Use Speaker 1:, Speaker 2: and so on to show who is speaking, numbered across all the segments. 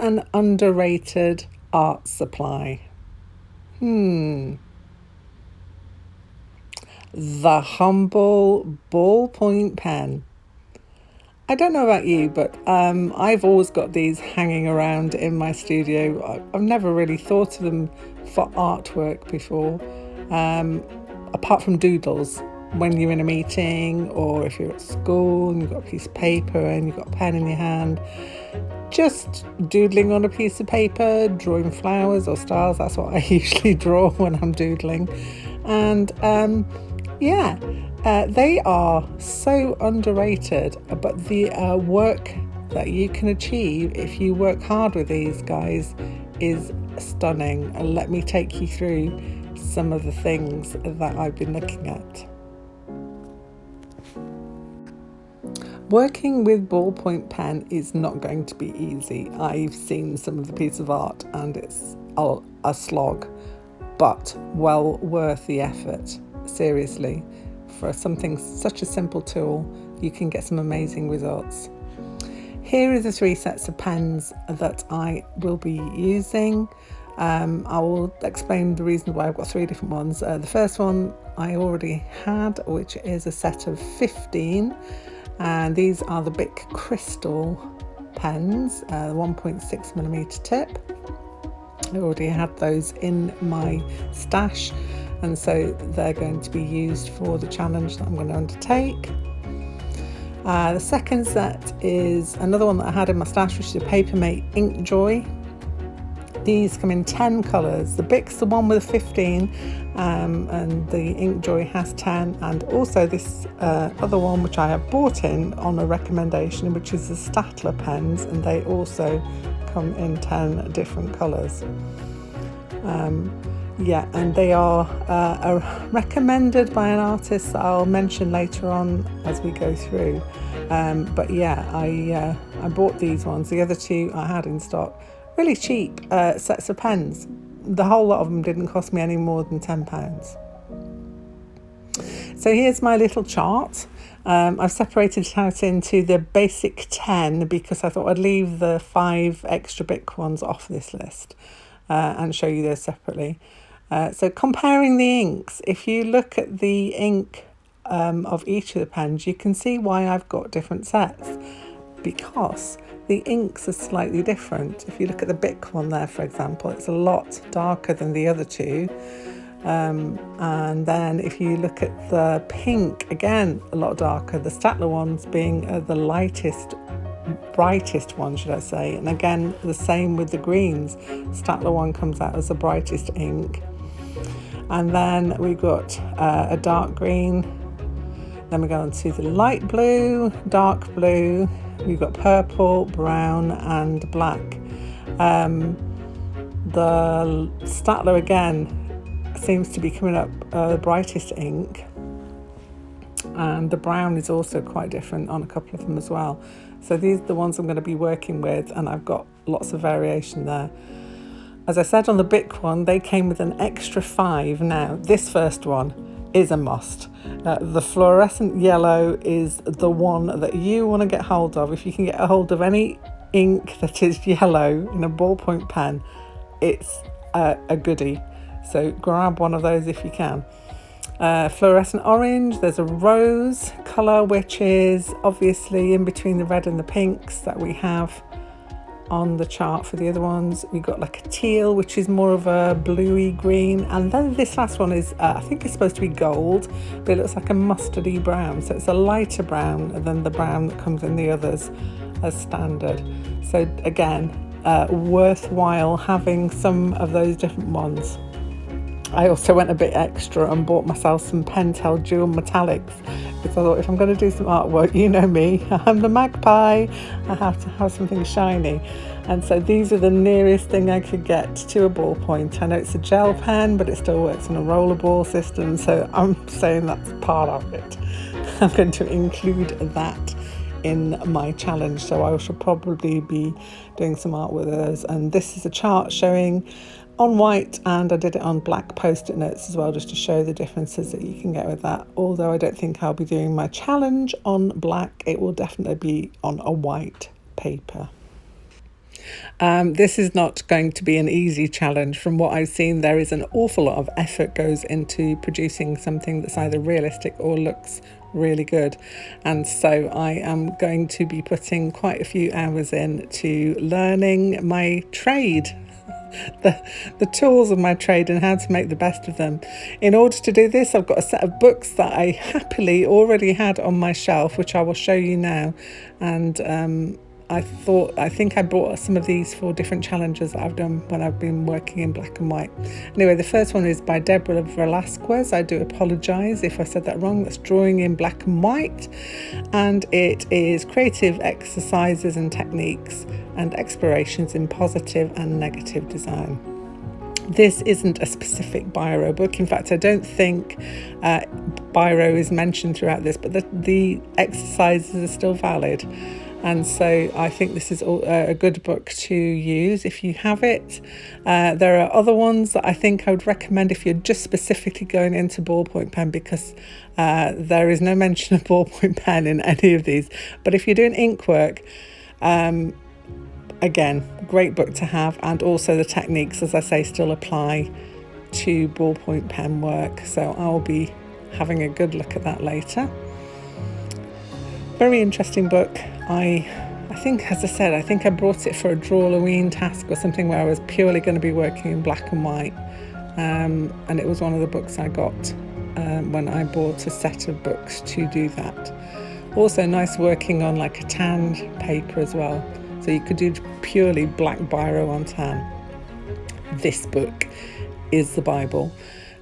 Speaker 1: an underrated art supply? The humble ballpoint pen. I don't know about you, but I've always got these hanging around in my studio. I've never really thought of them for artwork before, apart from doodles. When you're in a meeting or if you're at school and you've got a piece of paper and you've got a pen in your hand, just doodling on a piece of paper, drawing flowers or stars. That's what I usually draw when I'm doodling. And they are so underrated, but the work that you can achieve if you work hard with these guys is stunning. And let me take you through some of the things that I've been looking at. Working with ballpoint pen is not going to be easy. I've seen some of the pieces of art and it's a slog, but well worth the effort. Seriously, for something such a simple tool, you can get some amazing results. Here are the 3 sets of pens that I will be using. I will explain the reason why I've got 3 different ones. The first one I already had, which is a set of 15. And these are the Bic Crystal pens, 1.6mm tip. I already had those in my stash, and so they're going to be used for the challenge that I'm going to undertake. The second set is another one that I had in my stash, which is a Papermate Inkjoy. These come in 10 colours. The Bic's the one with 15, and the Inkjoy has 10. And also this other one, which I have bought in on a recommendation, which is the Staedtler pens, and they also come in 10 different colours. And they are recommended by an artist that I'll mention later on as we go through. I bought these ones. The other 2 I had in stock. Really cheap sets of pens. The whole lot of them didn't cost me any more than £10. So here's my little chart. I've separated it out into the basic 10 because I thought I'd leave the 5 extra Bic ones off this list and show you those separately. So comparing the inks, if you look at the ink of each of the pens, you can see why I've got different sets, because the inks are slightly different. If you look at the Bic one there, for example, it's a lot darker than the other 2. And then if you look at the pink, again, a lot darker. The Staedtler ones being the brightest one, should I say. And again, the same with the greens. Staedtler one comes out as the brightest ink. And then we've got a dark green. Then we go on to the light blue, dark blue. We've got purple, brown and black. The Staedtler again seems to be coming up the brightest ink, and the brown is also quite different on a couple of them as well. So these are the ones I'm going to be working with, and I've got lots of variation there. As I said on the Bic one, they came with an extra 5. Now this first one is a must. The fluorescent yellow is the one that you want to get hold of. If you can get a hold of any ink that is yellow in a ballpoint pen, it's a goodie. So grab one of those if you can. Fluorescent orange, there's a rose colour, which is obviously in between the red and the pinks that we have on the chart for the other ones. We've got like a teal, which is more of a bluey green, and then this last one is I think it's supposed to be gold, but it looks like a mustardy brown, so it's a lighter brown than the brown that comes in the others as standard. So again, worthwhile having some of those different ones. I also went a bit extra and bought myself some Pentel dual metallics, because I thought if I'm going to do some artwork, you know me, I'm the magpie, I have to have something shiny. And so these are the nearest thing I could get to a ballpoint. I know it's a gel pen, but it still works on a rollerball system, so I'm saying that's part of it. I'm going to include that in my challenge, so I shall probably be doing some art with those. And this is a chart showing on white, and I did it on black post-it notes as well, just to show the differences that you can get with that. Although I don't think I'll be doing my challenge on black, it will definitely be on a white paper. This is not going to be an easy challenge. From what I've seen, there is an awful lot of effort goes into producing something that's either realistic or looks really good. And so I am going to be putting quite a few hours in to learning my trade, the tools of my trade and how to make the best of them. In order to do this, I've got a set of books that I happily already had on my shelf, which I will show you now. And I think I bought some of these for different challenges that I've done when I've been working in black and white. Anyway, the first one is by Deborah Velasquez. I do apologise if I said that wrong. That's Drawing in Black and White, and it is creative exercises and techniques and explorations in positive and negative design. This isn't a specific biro book. In fact, I don't think biro is mentioned throughout this, but the exercises are still valid. And so I think this is a good book to use if you have it. There are other ones that I think I would recommend if you're just specifically going into ballpoint pen, because there is no mention of ballpoint pen in any of these. But if you're doing ink work, again, great book to have. And also the techniques, as I say, still apply to ballpoint pen work. So I'll be having a good look at that later. Very interesting book. I think, as I said, I think I brought it for a Drawloween task or something where I was purely going to be working in black and white. And it was one of the books I got when I bought a set of books to do that. Also nice working on like a tanned paper as well. So you could do purely black biro on tan. This book is the Bible.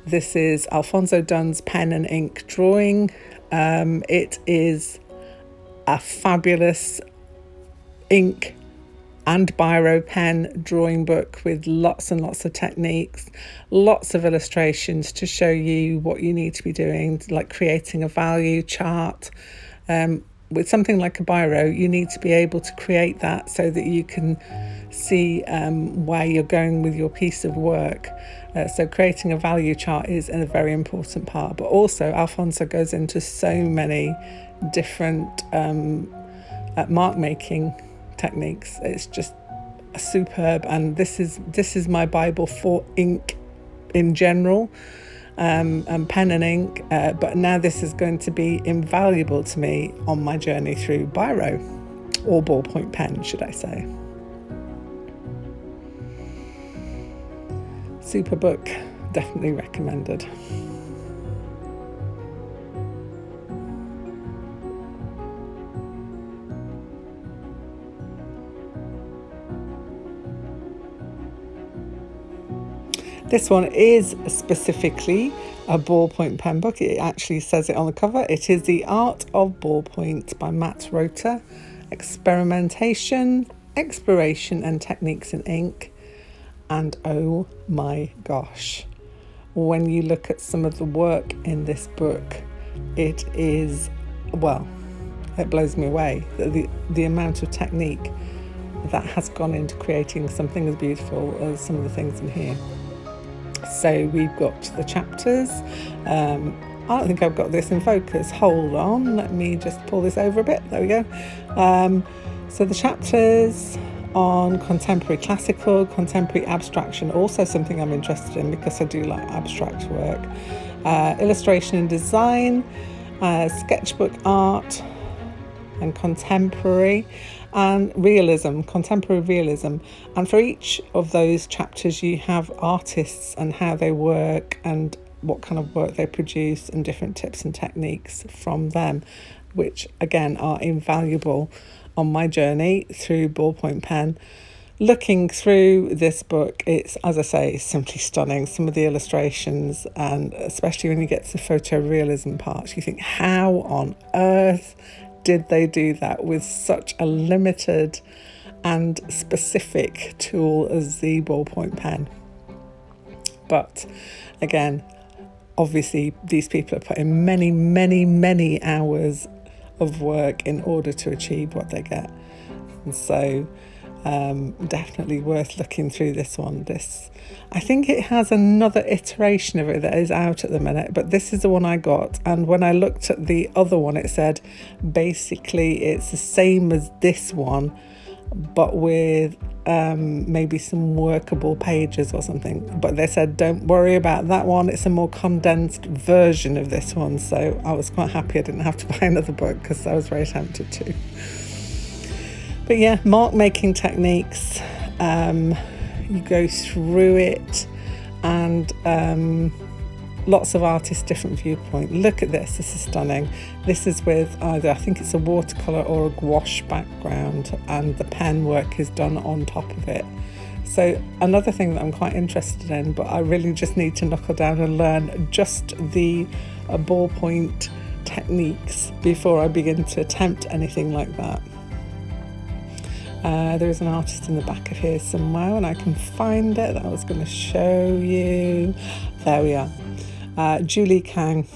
Speaker 1: This is Alfonso Dunn's Pen and Ink Drawing. It is a fabulous ink and biro pen drawing book with lots and lots of techniques, lots of illustrations to show you what you need to be doing, like creating a value chart. With something like a biro, you need to be able to create that so that you can see where you're going with your piece of work. So creating a value chart is a very important part, but also Alfonso goes into so many different mark making techniques. It's just superb, and this is my Bible for ink in general, and pen and ink, but now this is going to be invaluable to me on my journey through biro, or ballpoint pen should I say. Super book, definitely recommended. This one is specifically a ballpoint pen book. It actually says it on the cover. It is The Art of Ballpoint by Matt Rota. Experimentation, exploration and techniques in ink. And oh my gosh, when you look at some of the work in this book, it is, well, it blows me away. The amount of technique that has gone into creating something as beautiful as some of the things in here. So we've got the chapters. I don't think I've got this in focus. Hold on, let me just pull this over a bit. There we go. So the chapters on contemporary classical, contemporary abstraction, also something I'm interested in because I do like abstract work. Illustration and design, sketchbook art and contemporary, and realism, contemporary realism. And for each of those chapters you have artists and how they work and what kind of work they produce and different tips and techniques from them, which again are invaluable on my journey through ballpoint pen. Looking through this book, it's, as I say, it's simply stunning. Some of the illustrations, and especially when you get to the photorealism parts, you think, how on earth did they do that with such a limited and specific tool as the ballpoint pen? But again, obviously these people are putting many, many, many hours of work in order to achieve what they get. And so definitely worth looking through this one. I think it has another iteration of it that is out at the minute, but this is the one I got. And when I looked at the other one, it said basically it's the same as this one, but with maybe some workable pages or something. But they said don't worry about that one, it's a more condensed version of this one. So I was quite happy I didn't have to buy another book, because I was very tempted to. But yeah, mark making techniques, you go through it, and lots of artists' different viewpoint. Look at this is stunning. This is with either, I think it's a watercolour or a gouache background, and the pen work is done on top of it. So another thing that I'm quite interested in, but I really just need to knuckle down and learn just the ballpoint techniques before I begin to attempt anything like that. There is an artist in the back of here somewhere, and I can find it that I was going to show you. There we are. Julie Kang,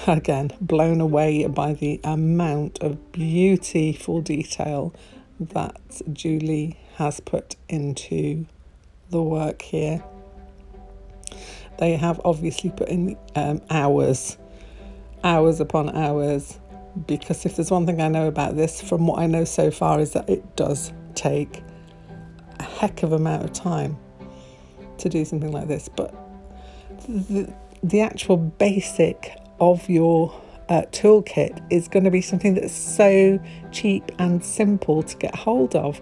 Speaker 1: again, blown away by the amount of beautiful detail that Julie has put into the work here. They have obviously put in hours upon hours, because if there's one thing I know about this, from what I know so far, is that it does take a heck of amount of time to do something like this. But the actual basic of your toolkit is going to be something that's so cheap and simple to get hold of,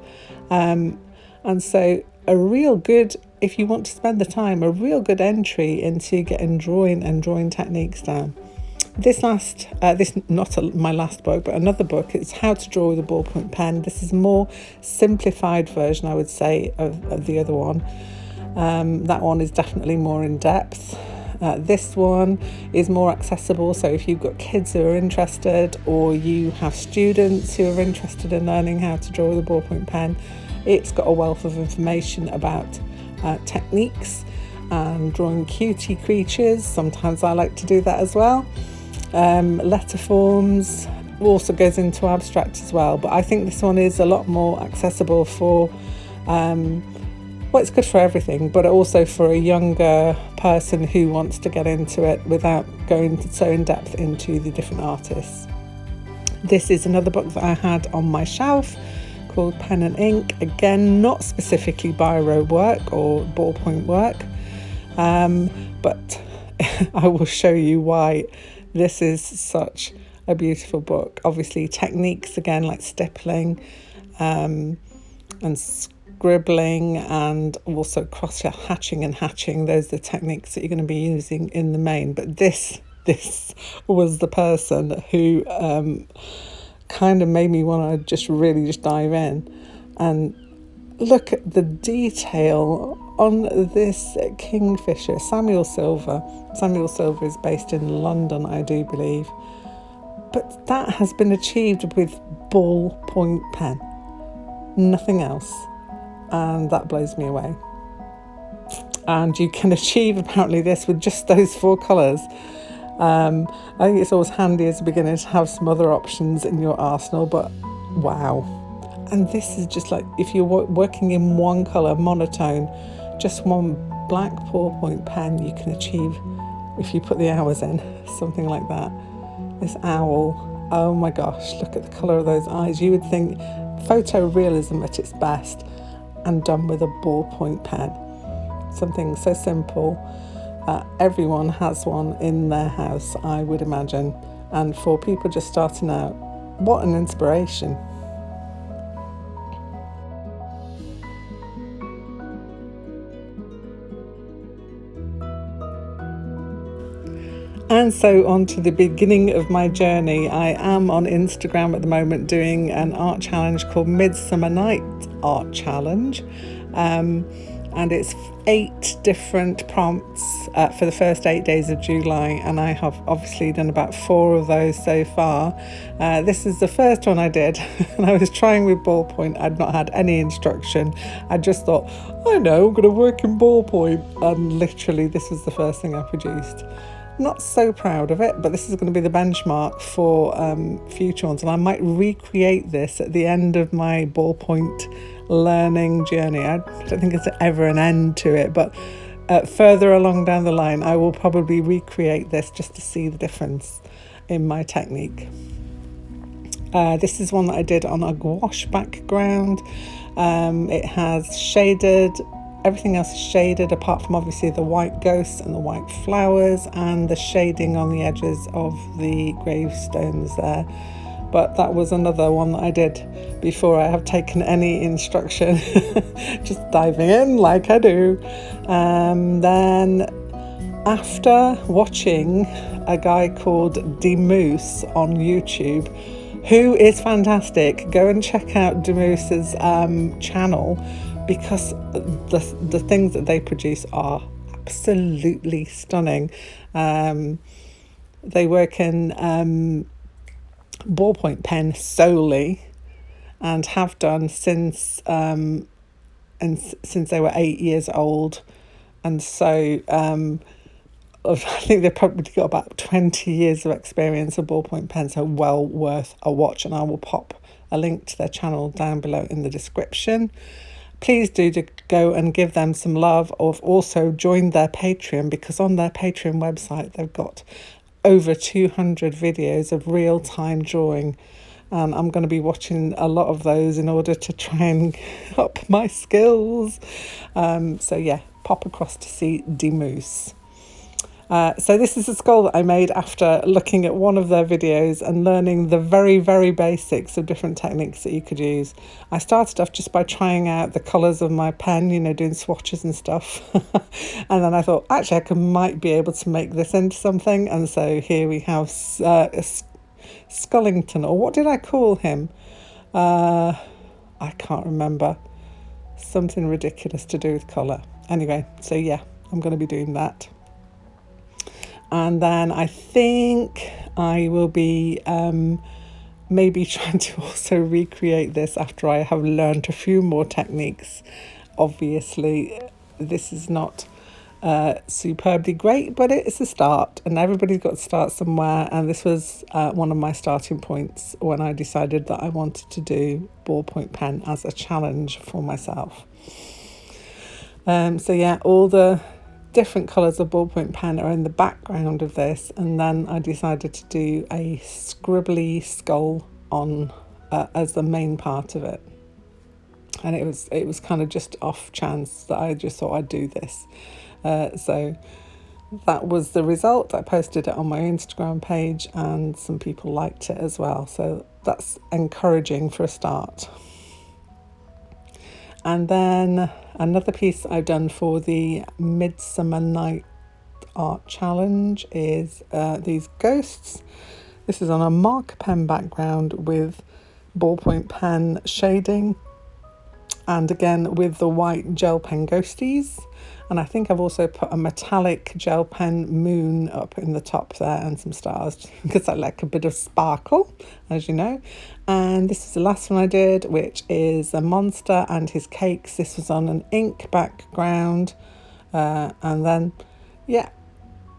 Speaker 1: and so a real good, if you want to spend the time, a real good entry into getting drawing techniques down. This not my last book, but another book, it's How to Draw with a Ballpoint Pen. This is a more simplified version, I would say, of the other one. That one is definitely more in depth. This one is more accessible, so if you've got kids who are interested, or you have students who are interested in learning how to draw with a ballpoint pen, it's got a wealth of information about techniques and drawing cutie creatures. Sometimes I like to do that as well. Letter forms, also goes into abstract as well, but I think this one is a lot more accessible for it's good for everything, but also for a younger person who wants to get into it without going so in depth into the different artists. This is another book that I had on my shelf called Pen and Ink. Again, not specifically biro work or ballpoint work, but I will show you why this is such a beautiful book. Obviously techniques again, like stippling and scribbling, and also cross hatching and hatching. Those are the techniques that you're going to be using in the main. But this was the person who kind of made me want to just dive in and look at the detail on this kingfisher. Samuel Silver is based in London, I do believe, but that has been achieved with ballpoint pen, nothing else, and that blows me away. And you can achieve apparently this with just those 4 colours. I think it's always handy as a beginner to have some other options in your arsenal, but wow. And this is just like, if you're working in one colour, monotone, just one black ballpoint pen, you can achieve, if you put the hours in, something like that. This owl, oh my gosh, look at the colour of those eyes. You would think photorealism at its best, and done with a ballpoint pen. Something so simple. Everyone has one in their house, I would imagine. And for people just starting out, what an inspiration. And so on to the beginning of my journey. I am on Instagram at the moment doing an art challenge called Midsummer Night Art Challenge. And it's 8 different prompts for the first 8 days of July, and I have obviously done about 4 of those so far. This is the first one I did, and I was trying with ballpoint. I'd not had any instruction. I just thought, I know, I'm going to work in ballpoint, and literally this was the first thing I produced. Not so proud of it, but this is going to be the benchmark for future ones, and I might recreate this at the end of my ballpoint learning journey. I don't think it's ever an end to it, but further along down the line I will probably recreate this just to see the difference in my technique. This is one that I did on a gouache background. It has shaded, everything else is shaded apart from obviously the white ghosts and the white flowers and the shading on the edges of the gravestones there. But that was another one that I did before I have taken any instruction, just diving in like I do. Then after watching a guy called Demoose on YouTube, who is fantastic, go and check out Demoose's channel, because the things that they produce are absolutely stunning. They work in ballpoint pen solely, and have done since they were 8 years old, and so I think they've probably got about 20 years of experience of ballpoint pens, so well worth a watch, and I will pop a link to their channel down below in the description. Please do go and give them some love, or also join their Patreon, because on their Patreon website they've got over 200 videos of real-time drawing, and I'm going to be watching a lot of those in order to try and up my skills. So yeah, pop across to see Demoose. So this is a skull that I made after looking at one of their videos and learning the very, very basics of different techniques that you could use. I started off just by trying out the colours of my pen, doing swatches and stuff. And then I thought, actually, might be able to make this into something. And so here we have Skullington, or what did I call him? I can't remember. Something ridiculous to do with colour. Anyway, so yeah, I'm going to be doing that. And then I think I will be maybe trying to also recreate this after I have learned a few more techniques. Obviously, this is not superbly great, but it's a start, and everybody's got to start somewhere. And this was one of my starting points when I decided that I wanted to do ballpoint pen as a challenge for myself. So yeah, all the different colours of ballpoint pen are in the background of this, and then I decided to do a scribbly skull on as the main part of it. And it was kind of just off chance that I just thought I'd do this. So that was the result. I posted it on my Instagram page, and some people liked it as well, so that's encouraging for a start. And then another piece I've done for the Midsummer Night Art Challenge is these ghosts. This is on a marker pen background with ballpoint pen shading, and again with the white gel pen ghosties. And I think I've also put a metallic gel pen moon up in the top there and some stars, because I like a bit of sparkle, as you know. And this is the last one I did, which is a monster and his cakes. This was on an ink background, and then, yeah,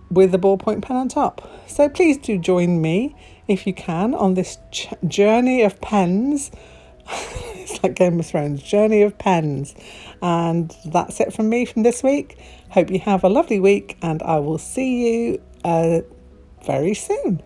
Speaker 1: with the ballpoint pen on top. So please do join me, if you can, on this journey of pens. It's like Game of Thrones, journey of pens. And that's it from me from this week. Hope you have a lovely week, and I will see you very soon.